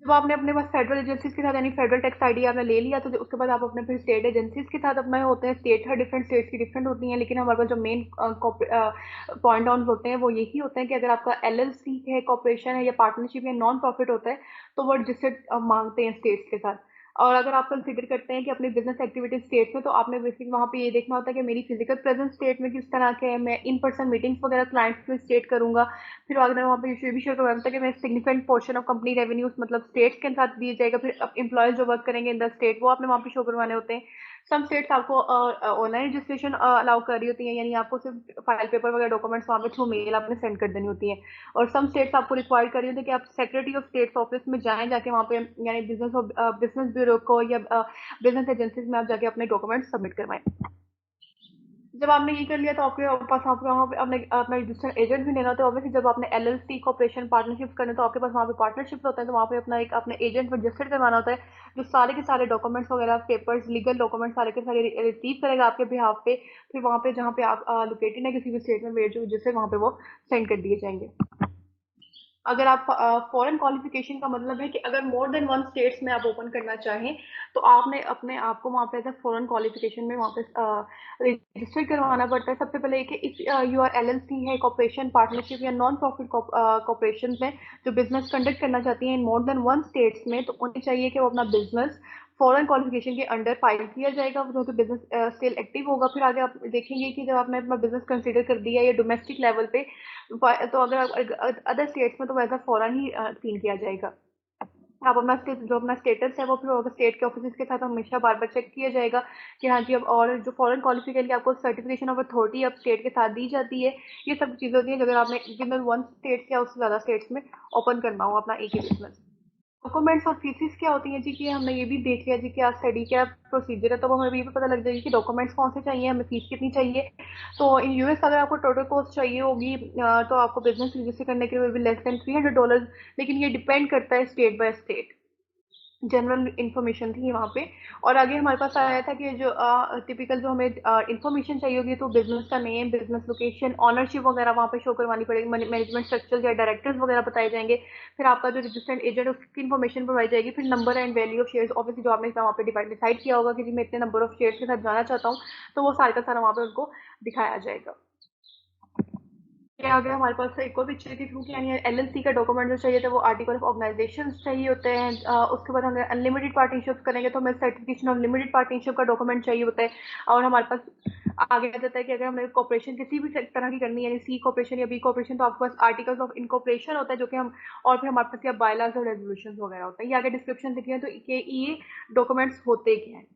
जब आपने अपने पास फेडरल एजेंसीज के साथ यानी फेडरल टैक्स आईडी आपने ले लिया, तो उसके बाद आप अपने फिर स्टेट एजेंसीज के साथ अपना होते हैं। स्टेट है डिफरेंट, स्टेट्स की डिफरेंट होती हैं, लेकिन हमारे पास जो मेन पॉइंट डाउन होते हैं वो यही होते हैं कि अगर आपका एलएलसी है, कॉर्पोरेशन है या पार्टनरशिप या नॉन प्रॉफिट होता है, तो वो रजिस्टर्ड मांगते हैं स्टेट्स के साथ। और अगर आप कंसिडर करते हैं कि अपनी बिजनेस एक्टिविटीज स्टेट में, तो आपने बेसिक वहाँ पे ये देखना होता है कि मेरी फिजिकल प्रेजेंस स्टेट में किस तरह के है, मैं इन पर्सन मीटिंग्स वगैरह क्लाइंट्स में स्टेट करूंगा। फिर अगर वहाँ पे ये भी शो करवाना था कि मैं significant portion of company revenues मतलब स्टेट्स के साथ दिया जाएगा। फिर एम्प्लॉयज जो वर्क करेंगे इन द स्टेट वो आपने वहाँ पे शो करवाने होते हैं। सम स्टेट्स आपको ऑनलाइन रजिस्ट्रेशन अलाउ कर रही होती है, यानी आपको सिर्फ फाइल पेपर वगैरह डॉक्यूमेंट्स वहाँ पे थ्रू मेल आपने सेंड कर देनी होती है। और सम स्टेट्स आपको रिक्वायर कर रही होती है कि आप सेक्रेटरी ऑफ स्टेट्स ऑफिस में जाएं, जाके वहाँ पे यानी बिजनेस ब्यूरो को या बिजनेस एजेंसीज में आप जाके अपने डॉक्यूमेंट्स सबमिट करवाएं। जब आपने ये कर लिया तो आपके पास आपके वहाँ पे आपने अपना रजिस्टर्ड एजेंट भी लेना होता है। ऑब्वियसली जब आपने एलएलसी कॉर्पोरेशन पार्टनरशिप करने, तो आपके पास वहाँ पे पार्टनरशिप होता है, तो वहाँ पे अपना एक अपने एजेंट रजिस्टर्ड करवाना होता है, जो सारे के सारे डॉक्यूमेंट्स वगैरह पेपर्स लीगल डॉक्यूमेंट्स सारे के सारे रिसीव करेगा आपके बिहाफ पे। फिर वहाँ पे जहाँ पे आप लोकेटेड है किसी भी स्टेट में, जो जिससे वहाँ पे वो सेंड कर दिए जाएंगे। अगर आप फॉरेन क्वालिफिकेशन का मतलब है कि अगर मोर देन वन स्टेट्स में आप ओपन करना चाहें, तो आपने अपने आप को वहाँ पे एज फॉरेन क्वालिफिकेशन में वहाँ पे रजिस्टर करवाना पड़ता है। सबसे पहले कि इफ यू आर एलएलसी है, कॉर्पोरेशन पार्टनरशिप या नॉन प्रॉफिट कॉर्पोरेशन है जो बिजनेस कंडक्ट करना चाहती हैं इन मोर देन वन स्टेट्स में, तो उन्हें चाहिए कि वो अपना बिजनेस फॉरेन क्वालिफिकेशन के अंडर फाइल किया जाएगा, जो कि बिजनेस स्टिल एक्टिव होगा। फिर आगे आप देखेंगे कि जब आपने अपना बिजनेस कंसीडर कर दिया या डोमेस्टिक लेवल पे, तो अगर अदर स्टेट्स में तो वैसा फौरन ही सीन किया जाएगा। आप अपना जो अपना स्टेटस है वो फिर स्टेट के ऑफिस के साथ हमेशा बार बार चेक किया जाएगा कि हाँ जी। अब और जो फॉरेन क्वालिफिकेशन की आपको सर्टिफिकेशन ऑफ अथॉरिटी अब स्टेट के साथ दी जाती है। ये सब चीज़ें होती हैं जो अगर आपने विद इन वन स्टेट या उससे ज़्यादा स्टेट्स में ओपन करना हो अपना एक ही बिजनेस। डॉक्यूमेंट्स और फीसिस क्या होती हैं जी, कि हमने ये भी देख लिया जी क्या स्टडी क्या प्रोसीजर है, तो वो हमें ये भी पता लग जाएगी कि डॉक्यूमेंट्स कौन से चाहिए, हमें फीस कितनी चाहिए। तो इन यूएस अगर आपको टोटल कॉस्ट चाहिए होगी तो आपको बिजनेस रजिस्टर करने के लिए भी लेस देन $300। लेकिन ये डिपेंड करता है state by state. General information थी वहाँ पे। और आगे हमारे पास आया था कि जो टिपिकल जो हमें इन्फॉर्मेशन चाहिए होगी, तो बिजनेस का नेम, बिजनेस लोकेशन, ऑनरशिप वगैरह वहाँ पे शो करवानी पड़ेगी, मैनेजमेंट स्ट्रक्चर या डायरेक्टर्स वगैरह बताए जाएंगे। फिर आपका जो रजिस्टर्ड एजेंट है उसकी इन्फॉर्मेशन प्रोवाइड जाएगी। फिर number and value of shares, obviously जो आपने वहाँ पे डिसाइड किया होगा कि जी मैं इतने नंबर ऑफ शेयर्स के साथ जाना चाहता हूँ, तो वो सारे का सारा वहाँ पे उनको दिखाया जाएगा। ये आ गया हमारे पास एक और भी चाहिए थी, क्योंकि यानी एलएलसी का डॉक्यूमेंट जो चाहिए था वो आर्टिकल ऑफ ऑर्गेनाइजेशन चाहिए होते हैं। उसके बाद हमें अनलिमिटेड पार्टनरशिप करेंगे तो हमें सर्टिफिकेशन ऑफ लिमिटेड पार्टनरशिप का डॉक्यूमेंट चाहिए होता है। और हमारे पास आगे आ जाता है कि अगर हमें कॉर्पोरेशन किसी भी तरह की करनी है, यानी सी कॉर्पोरेशन या बी कॉर्पोरेशन, तो आपके पास आर्टिकल्स ऑफ इनकॉर्पोरेशन होता है जो कि हम, और फिर हमारे पास या बायलाज और रेजोल्यूशन वगैरह होता है। ये आगे डिस्क्रिप्शन दिख रही है, तो ये डॉक्यूमेंट्स होते क्या हैं।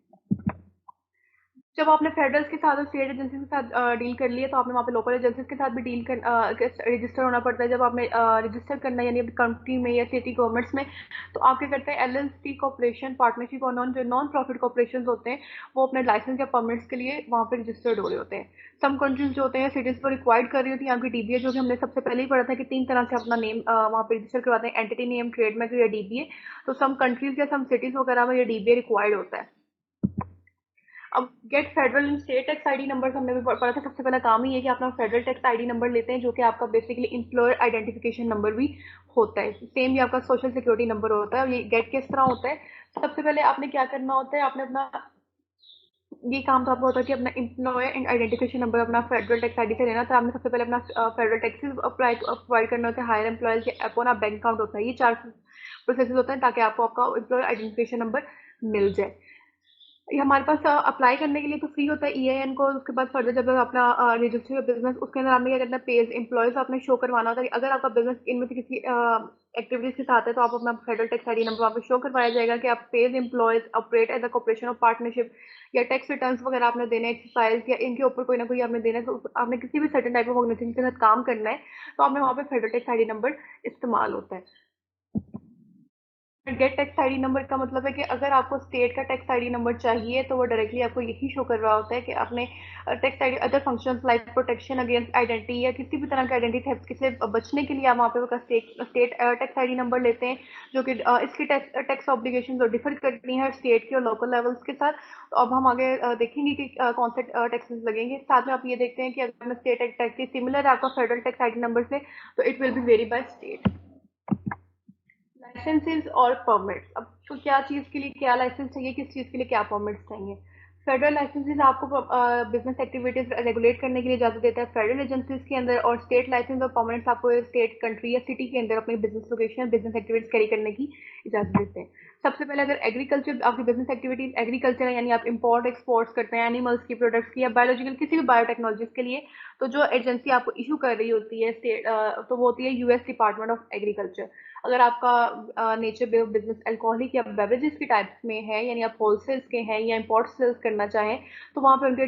जब आपने फेडरल्स के साथ और स्टेट एजेंसी के साथ डील कर लिया, तो आपने वहाँ पे लोकल एजेंसीज के साथ भी डील कर रजिस्टर होना पड़ता है। जब आपने रजिस्टर करना है यानी अपनी कंट्री में या सिटी गवर्नमेंट्स में, तो आप क्या करते हैं, एलएलसी कॉर्पोरेशन पार्टनरशिप और नॉन प्रॉफिट कॉर्पोरेशन होते हैं, वो अपने लाइसेंस या परमिट्स के लिए वहाँ पे रजिस्टर्ड हो रहे होते हैं। सम कंट्रीज जो होते हैं सिटीज को रिक्वायर्ड कर रही होती है आपकी डीबीए, जो कि हमने सबसे पहले ही पढ़ा था कि 3 तरह से अपना नेम वहाँ पे रजिस्टर करवाते हैं, एंटिटी नेम, ट्रेडमार्क या डीबीए। तो सम कंट्रीज या सम सिटीज वगैरह में ये डीबीए रिक्वायर्ड होता है। अब get federal and state tax ID number हमने भी पढ़ा था। सबसे पहला काम ही है कि अपना फेडरल टैक्स आईडी नंबर लेते हैं, जो कि आपका बेसिकली इंप्लॉयर आइडेंटिफिकेशन नंबर भी होता है। सेम ये आपका सोशल सिक्योरिटी नंबर होता है। और ये गेट किस तरह होता है, सबसे पहले आपने क्या करना होता है, आपने अपना ये काम तो आपका होता है कि अपना एम्प्लॉयर एंड आइडेंटिफिकेशन नंबर अपना फेडरल टैक्स आईडी से लेना। तो आपने सबसे पहले अपना फेडरल टैक्सेस अप्लाई प्रोवाइड करना होता है, हायर एम्प्लॉयर के अपना बैंक अकाउंट होता है। ये 4 प्रोसेस होते हैं ताकि आपको आपका एम्प्लॉयर आइडेंटिफिकेशन नंबर मिल जाए। ये हमारे पास अप्लाई करने के लिए तो फ्री होता है ईआईएन को। उसके बाद फर्दर जब अपना रजिस्टर बिजनेस, उसके अंदर आपने क्या करना है, पेज एम्प्लॉयज आपने शो करवाना होता है। अगर आपका बिजनेस इनमें से किसी एक्टिविटीज के साथ है तो आप अपना फेडरल टैक्स आईडी नंबर वहाँ पे शो करवाया जाएगा कि आप pays employees operate as a corporation of partnership, या टैक्स रिटर्न्स वगैरह आपने देने एक्सरसाइज, या इनके ऊपर कोई ना कोई आपने देना है, तो आपने किसी भी सर्टेन टाइप ऑफ ऑर्गेनाइजेशन के साथ काम करना है तो आपने वहाँ पे फेडरल टैक्स आईडी नंबर इस्तेमाल होता है। गेट टैक्स आईडी नंबर का मतलब है कि अगर आपको स्टेट का टैक्स आईडी नंबर चाहिए तो वो डायरेक्टली आपको यही शो कर रहा होता है कि आपने tax ID other functions like protection against identity या किसी भी तरह के आइडेंटिटी थेफ्ट से बचने के लिए आप वहाँ पे स्टेट टैक्स आईडी नंबर लेते हैं, जो कि इसकी टैक्स ऑब्लिगेशन डिफर करती है स्टेट के और लोकल लेवल्स के साथ। तो अब हम आगे देखेंगे कि कौन से टैक्सेस लगेंगे। साथ में आप ये देखते हैं कि अगर स्टेट टैक्स सिमिलर है आपका फेडरल टैक्स आईडी नंबर से, तो it will be very by state. Licenses और परमिट्स, अब तो क्या चीज़ के लिए क्या लाइसेंस चाहिए, किस चीज़ के लिए क्या परमिट्स चाहिए। फेडरल लाइसेंसेस आपको बिजनेस एक्टिविटीज रेगुलेट करने के लिए इजाजत देता है फेडरल एजेंसीज के अंदर, और स्टेट लाइसेंस और परमिट्स आपको स्टेट कंट्री या सिटी के अंदर अपनी business location business activities carry करने की इजाजत देते हैं। सबसे पहले अगर एग्रीकल्चर आपकी बिजनेस एक्टिविटीज एग्रीकल्चर है, यानी आप इंपोर्ट एक्सपोर्ट्स करते हैं एनिमल्स की प्रोडक्ट्स की या बायोलॉजिकल किसी भी बायोटेक्नोलॉजीज के लिए, तो जो एजेंसी आपको इशू कर रही होती है स्टेट, तो वो होती है यूएस डिपार्टमेंट ऑफ एग्रीकल्चर। अगर आपका नेचर बेस्ड बिजनेस अल्कोहलिक या बेवरेजेस की टाइप्स में है, यानी आप होलसेल्स के हैं या इंपोर्ट सेल्स करना चाहें, तो वहाँ पे उनके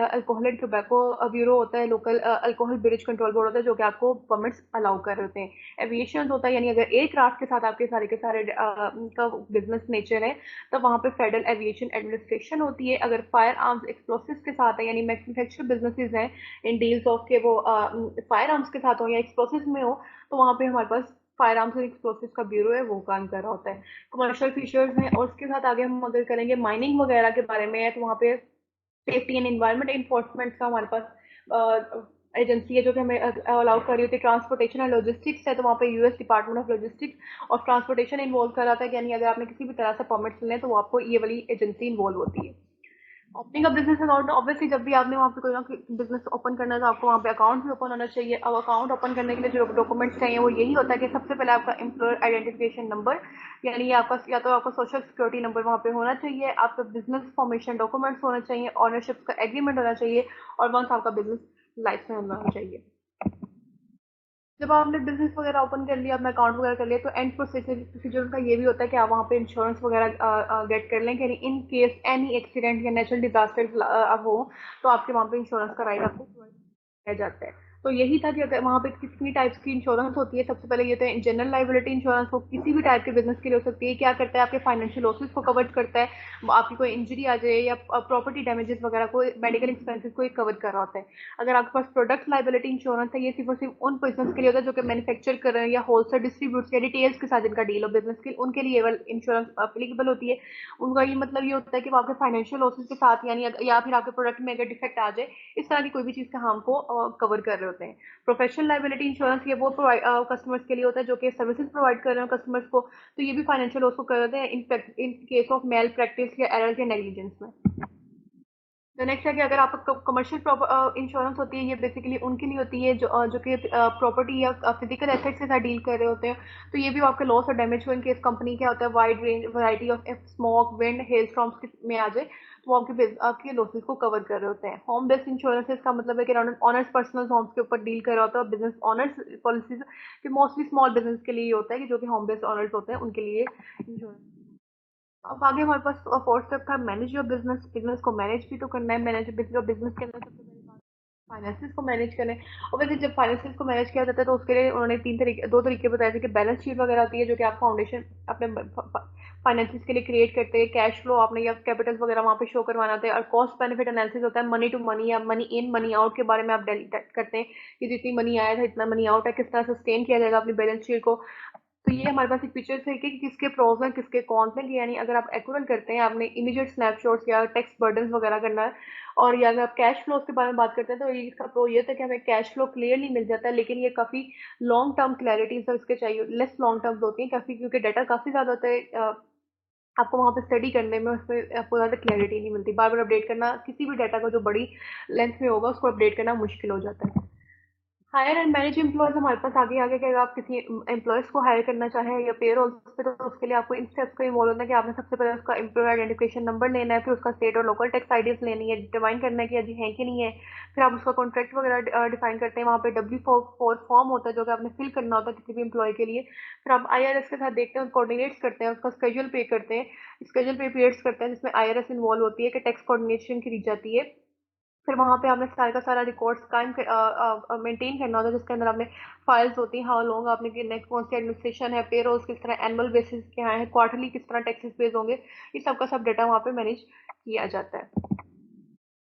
अल्कोहल एंड टोबैको ब्यूरो होता है, local alcohol bridge control board होता है, जो कि आपको परमिट्स अलाउ कर रहे होते हैं। एविएशन होता है, यानी अगर एयरक्राफ्ट के साथ आपके सारे के सारे का बिजनेस नेचर है, तो वहाँ पे फेडरल एविएशन एडमिनिस्ट्रेशन होती है। अगर फायर आर्म्स एक्सप्लोसिव के साथ है, यानी मैन्युफैक्चर बिजनेसेस हैं इन डील्स ऑफ के वो फायर आर्म्स के साथ हो या एक्सप्लोसिव में हो, तो वहाँ पे हमारे पास फायर आर्म्स एंड एक्सप्लोसिव का ब्यूरो है, वो काम कर रहा होता है। कमर्शियल फिशर्स हैं, और उसके साथ आगे हम अगर करेंगे माइनिंग वगैरह के बारे में है, तो वहाँ पे सेफ्टी एंड एनवायरनमेंट इन्फोर्समेंट का हमारे पास एजेंसी है, जो कि हमें अलाउ कर रही होती है। ट्रांसपोर्टेशन और लॉजिस्टिक्स है, तो वहाँ पे यूएस डिपार्टमेंट ऑफ लॉजिस्टिक्स और ट्रांसपोर्टेशन इन्वॉल्व कर रहा था, यानी अगर आपने किसी भी तरह से परमिट्स लेने हैं तो वो आपको ये वाली एजेंसी इन्वॉल्व होती है। Opening a business account, obviously जब भी आपने वहाँ पे कोई ना कोई बिजनेस ओपन करना है तो आपको वहाँ पे अकाउंट भी ओपन होना चाहिए। अब अकाउंट ओपन करने के लिए जो डॉक्यूमेंट्स चाहिए वो यही होता है कि सबसे पहले आपका एम्प्लॉयर आइडेंटिफिकेशन नंबर, यानी ये आपका या तो आपका सोशल सिक्योरिटी नंबर वहाँ पे होना चाहिए, आपका बिजनेस फॉर्मेशन डॉक्यूमेंट्स होना चाहिए, ऑनरशिप का एग्रीमेंट होना चाहिए, और वंस आपका बिजनेस लाइसेंस होना चाहिए। जब आपने बिजनेस वगैरह ओपन कर लिया, अपना अकाउंट वगैरह कर लिया, तो एंड प्रोसीजर उनका ये भी होता है कि आप वहाँ पे इंश्योरेंस वगैरह गेट कर लें कि इन केस एनी एक्सीडेंट या नेचुरल डिजास्टर अब हो, तो आपके वहाँ पे इंश्योरेंस का राइट आपको किया जाता है। तो यही था कि अगर वहाँ पे कितनी टाइप्स की इंश्योरेंस होती है। सबसे पहले ये तो जनरल लाइबिलिटी इंश्योरेंस, वो किसी भी टाइप के बिजनेस के लिए हो सकती है। क्या करता है, आपके फाइनेंशियल लॉसेस को कवर करता है, आपकी कोई इंजरी आ जाए या प्रॉपर्टी डैमेजेस वगैरह को, मेडिकल एक्सपेंसेस को कवर कर रहा होता है। अगर आपके पास प्रोडक्ट लाइबिलिटी इंश्योरेंस है, ये सिर्फ और सिर्फ उन बिजनेस के लिए होता है जो कि मैन्युफैक्चर कर रहे हैं या होलसेल डिस्ट्रीब्यूट या रिटेल्स के साथ जिनका डील हो बिजनेस के, उनके लिए इंश्योरेंस अप्लीकेबल होती है। उनका ये मतलब ये होता है कि वो आपके फाइनेंशियल लॉसेस के साथ, यानी या फिर आपके प्रोडक्ट में अगर डिफेक्ट आ जाए, इस तरह की कोई भी चीज़ का हार्म को कवर कर रहे होते हैं। प्रोफेशनल लाइबिलिटी इंश्योरेंस ये वो कस्टमर्स के लिए होता है जो कि सर्विसेज प्रोवाइड कर रहे हैं कस्टमर्स को, तो ये भी फाइनेंशियल लॉस को कर देते हैं in case of male practice या एरर या नेग्लिजेंस में। तो नेक्स्ट है कि अगर आपको कमर्शियल इंश्योरेंस होती है, ये बेसिकली उनके लिए होती है जो कि प्रॉपर्टी या फिजिकल एसेट्स के साथ डील कर रहे होते हैं। तो ये भी आपके लॉस और डैमेज को इन केस कंपनी क्या होता है wide range variety of smoke wind hello storms में आ जाए, तो वो आपके लॉसेस को कवर कर रहे होते हैं। होम बेस्ड इंश्योरेंस का मतलब है कि ऑनर्स पर्सनल होम्स के ऊपर डील कर रहा होता है, और बिजनेस ऑनर्स पॉलिसीज कि मोस्टली स्मॉल बिजनेस के लिए ही होता है, कि जो कि होम बेस्ड ऑनर्स होते हैं उनके लिए इंश्योरेंस। अब आगे हमारे पास फोर्थ स्टेप था मैनेज योर बिजनेस। बिजनेस को मैनेज भी तो करना है। मैनेज बिजनेस के अंदर सबसे पहली बात फाइनेंसिस को मैनेज करें। और वैसे जब फाइनेंसिस को मैनेज किया जाता है तो उसके लिए उन्होंने दो तरीके बताए थे कि बैलेंस शीट वगैरह आती है जो कि आप फाउंडेशन अपने फाइनेंसिस के लिए क्रिएट करते हैं। कैश फ्लो आपने या कैपिटल वगैरह वहाँ पे शो करवाना होता है। और कॉस्ट बेनिफिट एनालिसिस होता है, मनी टू मनी या मनी इन मनी आउट के बारे में आप करते हैं कि जितनी मनी आया था इतना मनी आउट है, किस तरह सस्टेन किया जाएगा अपनी बैलेंस शीट को। तो ये हमारे पास एक पिक्चर्स है कि किसके प्रोज हैं किसके कॉन्स हैं, कि यानी अगर आप एक्यूरल करते हैं, आपने इमीडिएट स्नैपशॉट्स या टेक्स्ट बर्डन्स वगैरह करना है, और या अगर आप कैश फ्लोज के बारे में बात करते हैं, तो ये इसका प्रो ये था कि हमें कैश फ्लो क्लियरली मिल जाता है, लेकिन ये काफ़ी लॉन्ग टर्म क्लैरिटी तो इसके चाहिए, लेस लॉन्ग टर्म होती है काफ़ी, क्योंकि डाटा काफ़ी ज़्यादा होता है। आपको वहाँ पे स्टडी करने में उसमें आपको ज़्यादा क्लैरिटी नहीं मिलती। बार बार अपडेट करना किसी भी डाटा को जो बड़ी लेंथ में होगा उसको अपडेट करना मुश्किल हो जाता है। हायर एंड मैनेज एम्प्लॉयज हमारे पास आगे आगे कि अगर आप किसी एम्प्लॉयज को हायर करना चाहें या पेरोल पे, तो उसके लिए आपको इन स्टेप्स को इन्वॉल्व होना है कि आपने सबसे पहले उसका एम्प्लॉय आइडेंटिफिकेशन नंबर लेना है, फिर उसका स्टेट और लोकल टैक्स आईडीज लेनी है, डिफाइन करना है कि अभी है कि नहीं है। फिर आप उसका कॉन्ट्रैक्ट वगैरह डिफाइन करते हैं, वहाँ पे W4 फॉर्म होता है जो कि आपने फिल करना होता है किसी भी एम्प्लॉय के लिए। फिर आप IRS के साथ देखते हैं, कोऑर्डिनेट्स करते हैं, उसका स्केड्यूल पे करते हैं, स्केड्यूल पे पीरियड्स करते हैं जिसमें IRS इन्वॉल्व होती है कि टैक्स कोऑर्डिनेशन की जाती है। फिर वहाँ पे आपने सारा का सारा रिकॉर्ड्स कायम मेंटेन करना होता है, जिसके अंदर आपने फाइल्स होती हैं, हाउ लॉन्ग आपने नेक्स्ट कौन सी एडमिनिस्ट्रेशन है, पेरोल्स किस तरह एनुअल बेसिस के हैं, क्वार्टरली किस तरह टैक्सेस पेज होंगे, ये सब का सब डाटा वहाँ पे मैनेज किया जाता है।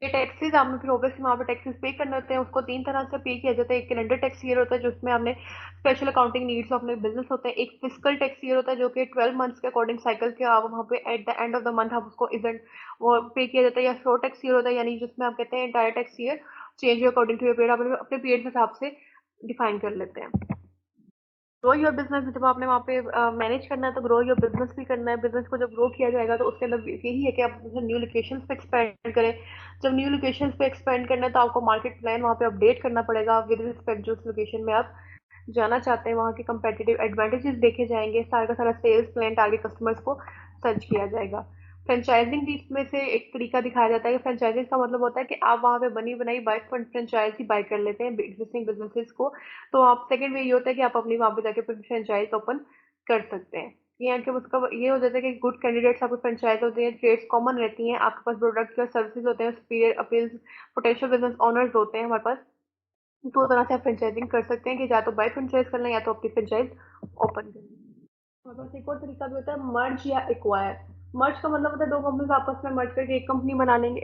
ये टैक्सेस आपने फिर ऑब्वियसली वहाँ पे टैक्सेस पे करने होते हैं, उसको तीन तरह से पे किया जाता है। एक कैलेंडर टैक्स ईयर होता है जिसमें आपने स्पेशल अकाउंटिंग नीड्स ऑफ अपने बिजनेस होते हैं। एक फिजिकल टैक्स ईयर होता है जो कि 12 मंथ्स के अकॉर्डिंग साइकिल के आप वहाँ पे at the end of the month आप उसको इवेंट वो पे किया जाता है। या शो टैक्स ईयर होता है, यानी जिसमें आप कहते हैं entire tax year change according to your period, आप अपने पीरियड के हिसाब से डिफाइन कर लेते हैं। ग्रो योर बिजनेस जब आपने वहाँ पे मैनेज करना है तो ग्रो योर बिजनेस भी करना है। बिजनेस को जब ग्रो किया जाएगा तो उसके अंदर यही है कि आप न्यू लोकेशन पे एक्सपेंड करें। जब न्यू लोकेशन पे एक्सपेंड करना है तो आपको मार्केट प्लान वहाँ पे अपडेट करना पड़ेगा विद रिस्पेक्ट जो उस लोकेशन में आप जाना चाहते हैं, वहाँ के कंपेटिटिव एडवांटेजेस देखे जाएंगे, सारा का सारा सेल्स प्लान टारगेट कस्टमर्स को सर्च किया जाएगा। फ्रेंचाइजिंग भी इसमें से एक तरीका दिखाया जाता है कि फ्रेंचाइजिंग का मतलब होता है कि आप वहाँ पे बनी बनाई बाय फ्रेंचाइज ही बाय कर लेते हैं एग्जिस्टिंग बिजनेसेस को। तो आप सेकंड वे ये होता है कि आप अपनी वहाँ पे जाके फ्रेंचाइज ओपन कर सकते हैं। ये कि उसका ये हो जाता है कि गुड कैंडिडेट्स आपको फ्रेंचाइज होते हैं, ट्रेड्स कॉमन रहती हैं, आपके पास प्रोडक्ट या सर्विसेज होते हैं, superior appeals potential business owners होते हैं हमारे पास। दो तरह से आप फ्रेंचाइजिंग कर सकते हैं कि या तो बाय फ्रेंचाइज करना है या तो अपनी फ्रेंचाइज ओपन करना। हमारे पास एक और तरीका भी होता है मर्ज या एक्वायर। मर्ज का मतलब होता है दो कंपनीज आपस में मर्ज करके एक कंपनी बना लेंगे,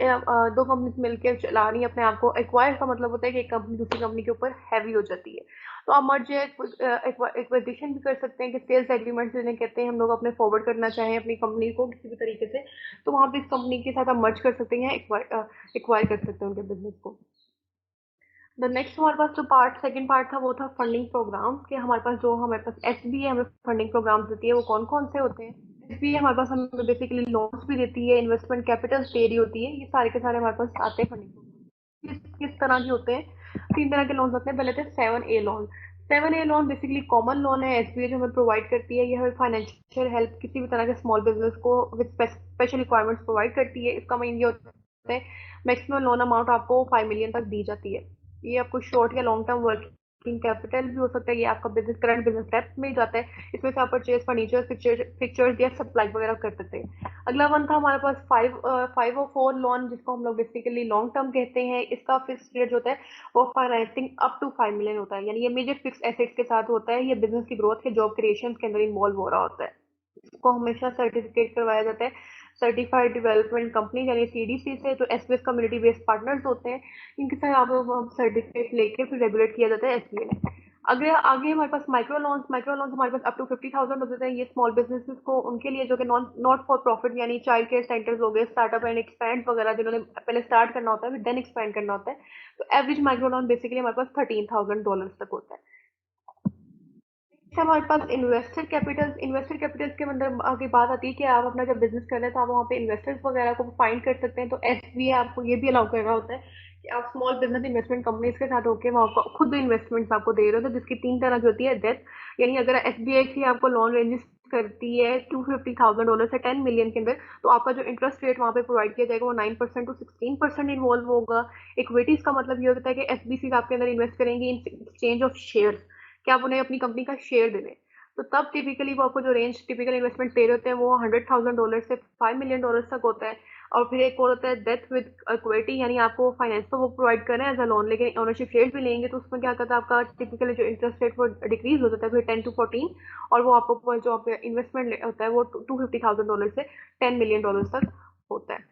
दो कंपनीज मिलकर चला रही है अपने आप को। एक्वायर का मतलब होता है कि एक कंपनी दूसरी कंपनी के ऊपर हैवी हो जाती है। तो आप मर्ज या एक्विजिशन भी कर सकते हैं कि सेल्स एग्रीमेंट जिन्हें कहते हैं, हम लोग अपने फॉरवर्ड करना चाहें अपनी कंपनी को किसी भी तरीके से, तो वहाँ पे इस कंपनी के साथ आप मर्ज कर सकते हैं, एक्वायर कर सकते हैं उनके बिजनेस को। द नेक्स्ट हमारे पास जो पार्ट सेकंड पार्ट था वो था फंडिंग प्रोग्राम के। हमारे पास SBA हमें फंडिंग प्रोग्राम्स देती है, वो कौन कौन से होते हैं? SBA हमारे पास हमें बेसिकली लोन्स भी देती है, इन्वेस्टमेंट कैपिटल दे रही होती है, ये सारे के सारे हमारे पास आते हैं फंडिंग प्रोग्राम। किस किस तरह के होते हैं? तीन तरह के लोन होते हैं। पहले थे 7A loan. 7A loan basically common loan है, SBA जो हमें प्रोवाइड करती है। ये हमें फाइनेंशियल हेल्प किसी भी तरह के स्मॉल बिजनेस को विद स्पेशल रिक्वायरमेंट्स प्रोवाइड करती है। इसका मीन ये होता है मैक्सिमम लोन अमाउंट आपको 5 मिलियन तक दी जाती है। ये आपको शॉर्ट या लॉन्ग टर्म वर्किंग कैपिटल भी हो सकता है, ये आपका बिजनेस करंट बिजनेस डेप्थ में ही जाता है। इसमें से आप परचेज फर्नीचर फिक्चर्स या सप्लाई वगैरह कर सकते हैं। अगला वन था हमारे पास 504 लोन, जिसको हम लोग बेसिकली लॉन्ग टर्म कहते हैं। इसका फिक्स रेट होता है वो फाइनेंसिंग अप टू 5 मिलियन होता है, यानी ये मेजर फिक्स एसेट्स के साथ होता है। ये बिजनेस की ग्रोथ के जॉब क्रिएशन के अंदर इन्वॉल्व हो रहा होता है। इसको हमेशा सर्टिफिकेट करवाया जाता है सर्टिफाइड डेवलपमेंट कंपनी यानी CDC से, जो SBS कम्युनिटी बेस्ड पार्टनर्स होते हैं। इनके साथ आप सर्टिफिकेट लेके फिर रेगुलेट किया जाता है SBA ने। अगर आगे हमारे पास माइक्रो लोन्स हमारे पास अप टू 50,000 होते हैं। ये स्मॉल बिजनेसेस को उनके लिए जो कि नॉट फॉर प्रॉफिट यानी चाइल्ड केयर सेंटर्स हो गए, स्टार्टअप एंड एक्सपैंड वगैरह, जिन्होंने पहले स्टार्ट करना होता है फिर देन एक्सपैंड करना होता है। तो एवरेज माइक्रो लोन बेसिकली हमारे पास $13,000 तक होता है। अच्छा, हमारे पास इन्वेस्टर कैपिटल्स के अंदर आगे बात आती है कि आप अपना जब बिजनेस कर रहे हैं तो आप वहाँ पे इन्वेस्टर्स वगैरह को फाइंड कर सकते हैं। तो SBA आपको ये भी अलाउ कर रहा होता है कि आप स्मॉल बिजनेस इन्वेस्टमेंट कंपनीज के साथ होकर वहाँ पर खुद इन्वेस्टमेंट्स आपको दे रहे हो, तो जिसकी तीन तरह की होती है डेथ। यानी अगर SBA की आपको लोन रेंजेस करती है $250,000 से 10 मिलियन के अंदर, तो आपका जो इंटरेस्ट रेट वहाँ पे प्रोवाइड किया जाएगा वो 9% टू 16% इन्वॉल्व होगा। इक्विटीज का मतलब ये होता है कि SBC आपके अंदर इन्वेस्ट करेंगे इन एक्सचेंज ऑफ शेयर, कि आप उन्हें अपनी कंपनी का शेयर दे दें। तो तब टिपिकली वो आपको जो रेंज टिपिकल इन्वेस्टमेंट दे रहे होते हैं वो $100,000 से $5 मिलियन तक होता है। और फिर एक और होता है डेथ विद इक्विटी, यानी आपको फाइनेंस तो वो प्रोवाइड कर रहे हैं एज अ लोन, लेकिन ओनरशिप शेयर भी लेंगे, तो उसमें क्या करता है आपका टिपिकली जो इंटरेस्ट रेट वो डिक्रीज हो जाता है फिर 10 to 14। और वो आपको जो आप इन्वेस्टमेंट होता है वो $250,000 से $10 मिलियन तक होता है।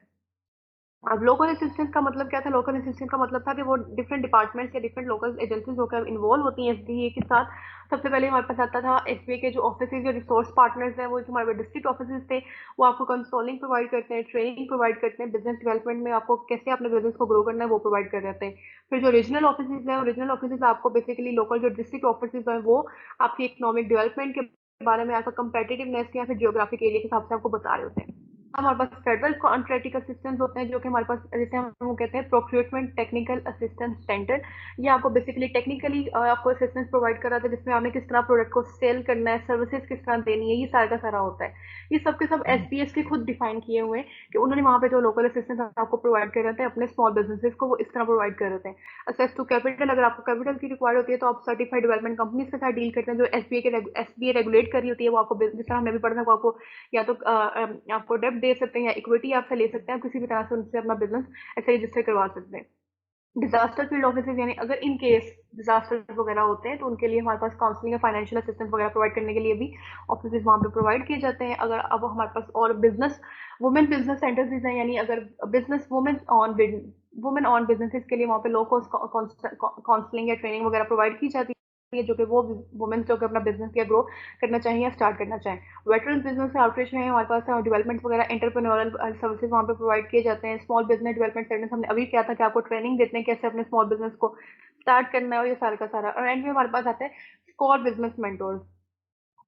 अब लोकल असिस्टेंस का मतलब क्या था? लोकल असिस्टेंस का मतलब था कि वो डिफरेंट डिपार्टमेंट्स या डिफरेंट लोकल एजेंसीज होकर इन्वॉल्व होती हैं SBA के साथ। सबसे पहले हमारे पास आता था SBA के जो ऑफिसेज या रिसोर्स पार्टनर्स हैं, वो जो हमारे डिस्ट्रिक्ट ऑफिसेज थे, वो आपको कंसल्टिंग प्रोवाइड करते हैं, ट्रेनिंग प्रोवाइड करते हैं, बिजनेस डेवलपमेंट में आपको कैसे अपने बिजनेस को ग्रो करना है वो प्रोवाइड कर देते हैं। फिर जो रीजनल ऑफिसेज हैं, रीजनल ऑफिसेज आपको बेसिकली लोकल जो डिस्ट्रिक्ट ऑफिसेज हैं वो आपकी इकोनॉमिक डेवलपमेंट के बारे में, आपका कंपेटिटिवनेस या फिर जियोग्राफिक एरिया के हिसाब से आपको बता रहे होते हैं। हमारे पास फेडरल कॉन्ट्रैक्टिंग असिस्टेंस होते हैं जो कि हमारे पास जैसे हम वो कहते हैं प्रोक्यूरमेंट टेक्निकल असिस्टेंस सेंटर। ये आपको बेसिकली टेक्निकली आपको असिस्टेंस प्रोवाइड कर रहा था जिसमें आपने किस तरह प्रोडक्ट को सेल करना है, सर्विसेज किस तरह देनी है, ये सारा का सारा होता है। ये सब के सब एसपीएस के खुद डिफाइन किए हुए हैं कि उन्होंने वहाँ पे जो लोकल असिस्टेंस आपको प्रोवाइड कर रहे थे अपने स्मॉल बिजनेसेस को वो इस तरह प्रोवाइड कर रहे थे। असेस टू कैपिटल, अगर आपको कैपिटल की रिक्वायर्ड होती है तो आप सर्टिफाइड डेवलपमेंट कंपनीज के साथ डील करते हैं जो एसबीए रेगुलेट कर रही होती है। वो आपको जिस तरह हमने भी पढ़ा था, वो आपको या तो आपको डेब्ट दे सकते हैं या इक्विटी आपसे ले सकते हैं, किसी भी तरह से उनसे अपना बिजनेस ऐसे रजिस्टर करवा सकते हैं। डिजास्टर फील्ड ऑफिसेज यानी अगर इन केस डिजास्टर वगैरह होते हैं तो उनके लिए हमारे पास काउंसलिंग या फाइनेंशियल असिस्टेंस वगैरह प्रोवाइड करने के लिए भी ऑफिसेज वहाँ पे प्रोवाइड किए जाते हैं। अगर अब हमारे पास और बिजनेस वुमेन बिजनेस सेंटर्स भी हैं, यानी अगर बिजनेस वुमेन ऑन बिजनेसेस के लिए वहाँ पे लो कॉस्ट काउंसलिंग या ट्रेनिंग वगैरह प्रोवाइड की जाती है जो कि वो वुमेन जो कि अपना बिजनेस या ग्रो करना चाहें या स्टार्ट करना चाहें। वेटरन बिजनेस आउटरीच में हमारे पास डेवलपमेंट वगैरह एंटरप्रेन्योरल सर्विसेज वहाँ पे प्रोवाइड किए जाते हैं। स्मॉल बिजनेस डेवलपमेंट सेंटर्स हमने अभी क्या था कि आपको ट्रेनिंग देते हैं कैसे अपने स्मॉल बिजनेस को स्टार्ट करना है, और ये सारा का सारा। और एंड में हमारे पास आता है स्कॉर बिजनेस मेंटोर्स,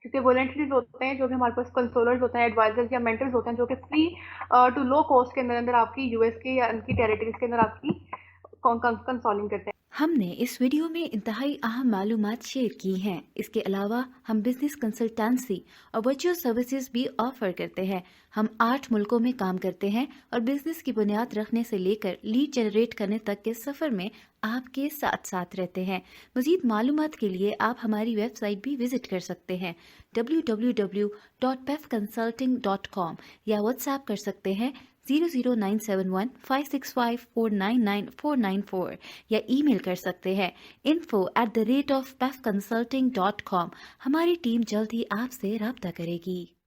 क्योंकि वॉलंटरीज होते हैं जो कि हमारे पास कंसोलर्स होते हैं, एडवाइजर्स या मेंटर्स होते हैं जो कि फ्री टू लो कॉस्ट के अंदर अंदर आपकी यूएस के या उनकी टेरिटरीज के अंदर आपकी कंसोलिंग करते हैं। हमने इस वीडियो में इंतहाई अहम मालूमात शेयर की हैं। इसके अलावा हम बिजनेस कंसल्टेंसी और वर्चुअल सर्विसेज भी ऑफर करते हैं। हम 8 मुल्कों में काम करते हैं और बिजनेस की बुनियाद रखने से लेकर लीड जनरेट करने तक के सफ़र में आपके साथ साथ रहते हैं। मज़ीद मालूमात के लिए आप हमारी वेबसाइट भी विजिट कर सकते हैं www.pefconsulting.com या व्हाट्सएप कर सकते हैं 00971565499 या ईमेल कर सकते हैं info@pefconsulting.com। हमारी टीम जल्द ही आपसे राब्ता करेगी।